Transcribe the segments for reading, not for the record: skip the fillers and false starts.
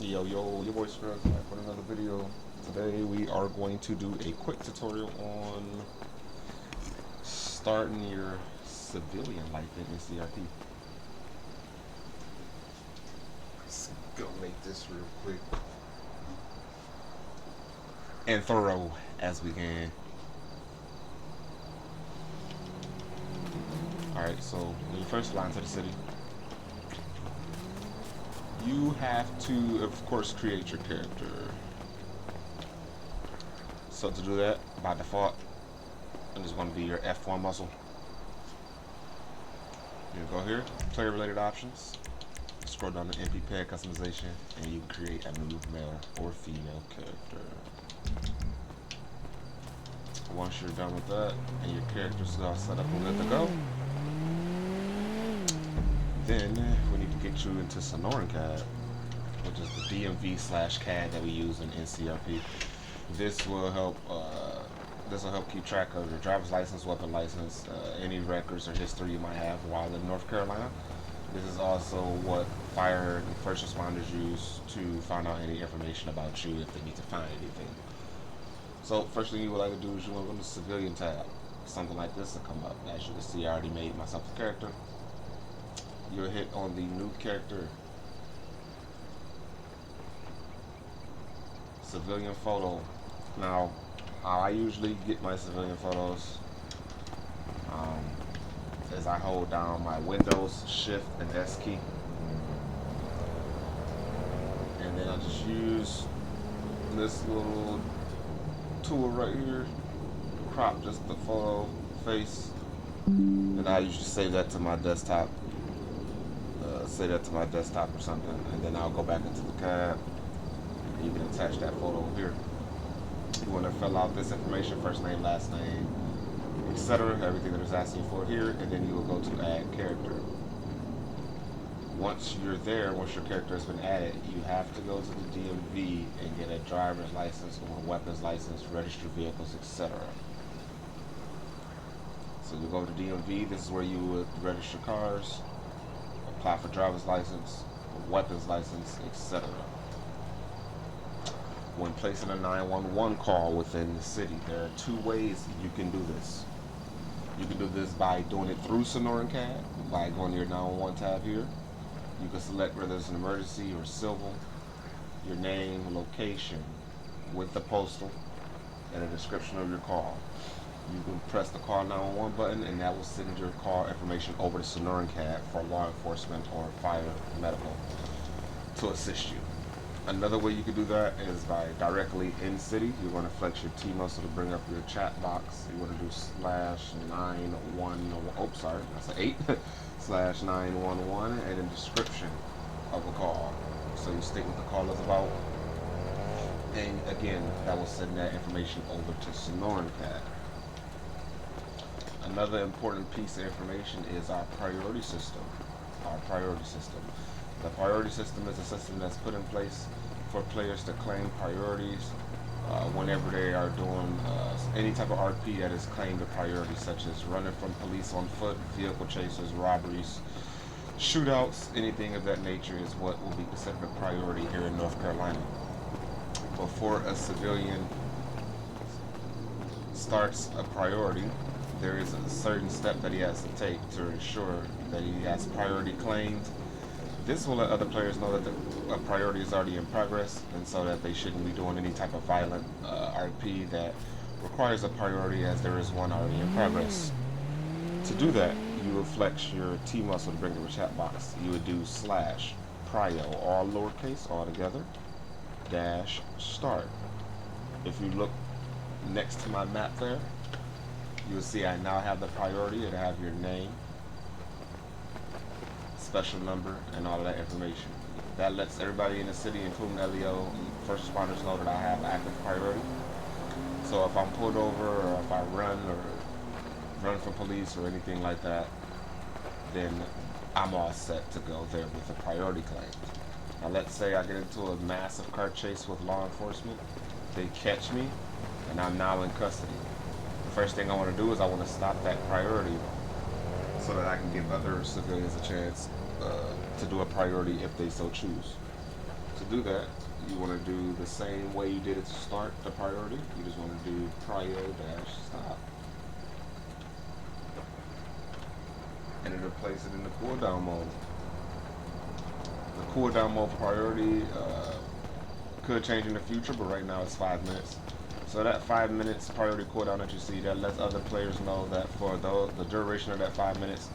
Yo, yo, your boy Scrubs back with another video. Today we are going to do a quick tutorial on starting your civilian life in NCRP. Let's go make this real quick and thorough as we can. Alright, so when you first fly into the city, you have to, of course, create your character. So to do that, by default, it is going to be your F1 muscle. You go here, player related options, scroll down to MP pad customization, and you can create a new male or female character. Once you're done with that, and your character's all set up and good to go, then we need to get you into Sonoran CAD, which is the DMV/CAD that we use in NCRP. This will help keep track of your driver's license, weapon license, any records or history you might have while in North Carolina. This is also what fire and first responders use to find out any information about you if they need to find anything. So first thing you would like to do is you want to go to the civilian tab. Something like this will come up. As you can see, I already made myself a character. You'll hit on the new character, civilian photo. Now, how I usually get my civilian photos is I hold down my Windows, Shift, and S key, and then I just use this little tool right here, crop just the photo face, and I usually save that to my desktop. Or something, and then I'll go back into the cab. And you can attach that photo here. You want to fill out this information: first name, last name, etc. Everything that it's asking for here, and then you will go to add character. Once you're there, once your character has been added, you have to go to the DMV and get a driver's license or a weapons license, register vehicles, etc. So you go to DMV. This is where you would register cars, apply for driver's license, weapons license, etc. When placing a 911 call within the city, there are two ways you can do this. You can do this by doing it through Sonoran CAD, by going to your 911 tab here. You can select whether it's an emergency or civil, your name, location, with the postal, and a description of your call. You can press the call 911 button, and that will send your call information over to Sonoran CAD for law enforcement or fire medical to assist you. Another way you can do that is by directly in city. You're going to flex your T muscle to bring up your chat box. You want to do that's an 8 /911 and a description of a call. So you state what the call is about, and again, that will send that information over to Sonoran CAD. Another important piece of information is our priority system. The priority system is a system that's put in place for players to claim priorities whenever they are doing any type of RP that is claimed a priority, such as running from police on foot, vehicle chases, robberies, shootouts, anything of that nature is what will be considered a priority here in North Carolina. Before a civilian starts a priority, there is a certain step that he has to take to ensure that he has priority claimed. This will let other players know that a priority is already in progress, and so that they shouldn't be doing any type of violent RP that requires a priority, as there is one already in progress. To do that, you will flex your T muscle to bring up a chat box. You would do /prio, all lowercase, all together, -start. If you look next to my map there, you will see I now have the priority. It'll have your name, special number, and all of that information. That lets everybody in the city, including LEO and first responders, know that I have active priority. So if I'm pulled over, or if I run from police or anything like that, then I'm all set to go there with a priority claim. Now let's say I get into a massive car chase with law enforcement, they catch me, and I'm now in custody. The first thing I want to do is I want to stop that priority so that I can give other civilians a chance to do a priority if they so choose. To do that, you want to do the same way you did it to start the priority. You just want to do prio-stop. And it'll place it in the cooldown mode. The cooldown mode for priority could change in the future, but right now it's 5 minutes. So that 5 minutes priority cooldown that you see, that lets other players know that for the duration of that 5 minutes,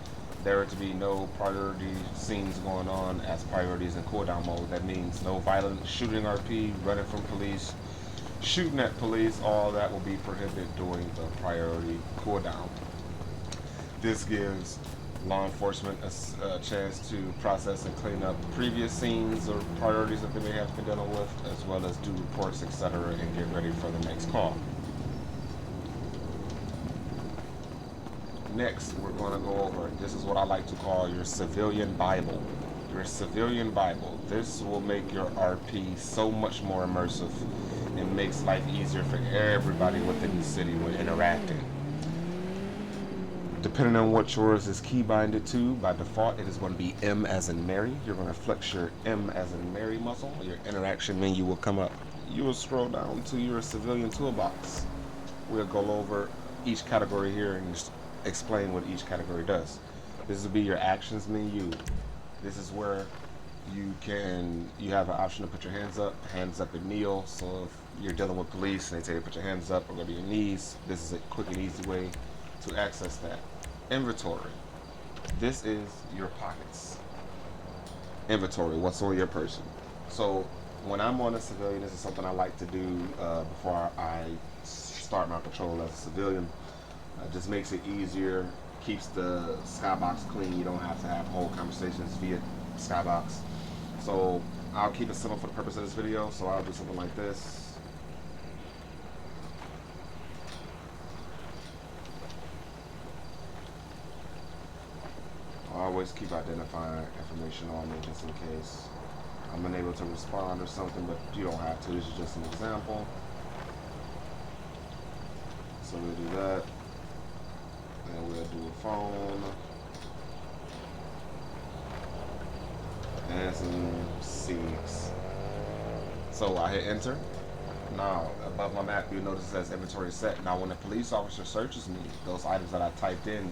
there are to be no priority scenes going on as priorities in cooldown mode. That means no violent shooting RP, running from police, shooting at police, all that will be prohibited during the priority cooldown. This gives law enforcement a chance to process and clean up previous scenes or priorities that they may have been dealing with, as well as do reports, etc., and get ready for the next call. Next, we're going to go over, this is what I like to call your civilian Bible. Your civilian Bible. This will make your RP so much more immersive and makes life easier for everybody within the city when interacting. Depending on what yours is key binded to, by default it is going to be M as in Mary. You're going to flex your M as in Mary muscle. Your interaction menu will come up. You will scroll down to your civilian toolbox. We'll go over each category here and just explain what each category does. This will be your actions menu. This is where you have an option to put your hands up and kneel. So if you're dealing with police and they tell you to put your hands up or go to your knees, this is a quick and easy way to access that. Inventory. This is your pockets. Inventory, what's on your person. So when I'm on a civilian, this is something I like to do before I start my patrol as a civilian. Just makes it easier, keeps the skybox clean. You don't have to have whole conversations via skybox. So I'll keep it simple for the purpose of this video. So I'll do something like this. I always keep identifying information on me just in case I'm unable to respond or something, but you don't have to. This is just an example. So we'll do that. And we'll do a phone. And some C's. So I hit enter. Now, above my map, you'll notice it says inventory set. Now, when a police officer searches me, those items that I typed in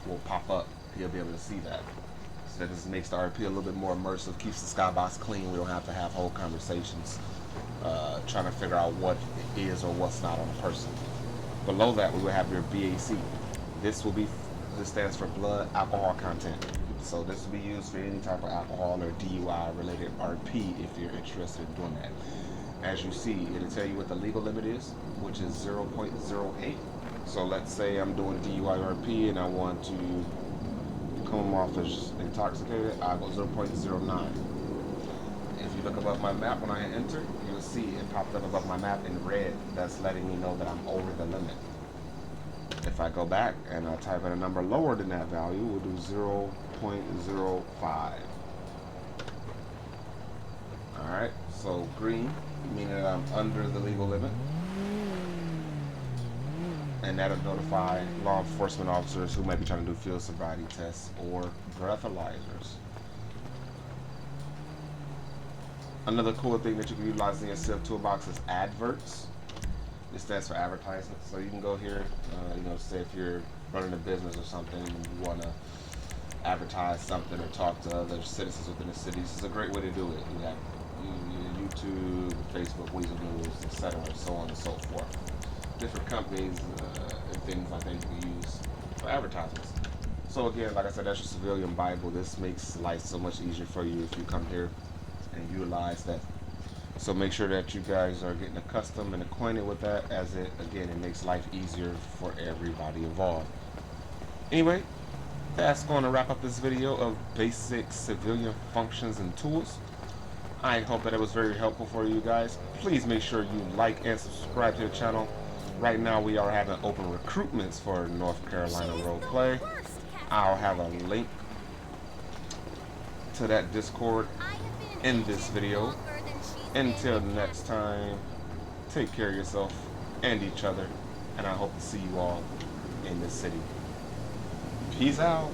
will pop up. He'll be able to see that. So that just makes the RP a little bit more immersive, keeps the skybox clean. We don't have to have whole conversations trying to figure out what is or what's not on a person. Below that, we will have your BAC. This stands for blood alcohol content. So this will be used for any type of alcohol or DUI related RP if you're interested in doing that. As you see, it'll tell you what the legal limit is, which is 0.08. So let's say I'm doing DUI RP and I want to come off as intoxicated, I go 0.09. If you look above my map when I hit enter, you'll see it popped up above my map in red. That's letting me know that I'm over the limit. If I go back and I type in a number lower than that value, we'll do 0.05. Alright, so green, meaning that I'm under the legal limit. And that'll notify law enforcement officers who might be trying to do field sobriety tests or breathalyzers. Another cool thing that you can utilize in your Civ toolbox is adverts. It stands for advertisement. So you can go here, say if you're running a business or something and you want to advertise something or talk to other citizens within the city. This is a great way to do it. You have YouTube, Facebook, Weasel News, etc., so on and so forth. Different companies and things like that you can use for advertisements. So again, like I said, that's your civilian Bible. This makes life so much easier for you if you come here and utilize that. So make sure that you guys are getting accustomed and acquainted with that, as it makes life easier for everybody involved. Anyway, that's going to wrap up this video of basic civilian functions and tools. I hope that it was very helpful for you guys. Please make sure you like and subscribe to the channel. Right now we are having open recruitments for North Carolina Roleplay. I'll have a link to that Discord in this video. Until next time, take care of yourself and each other, and I hope to see you all in the city. Peace out.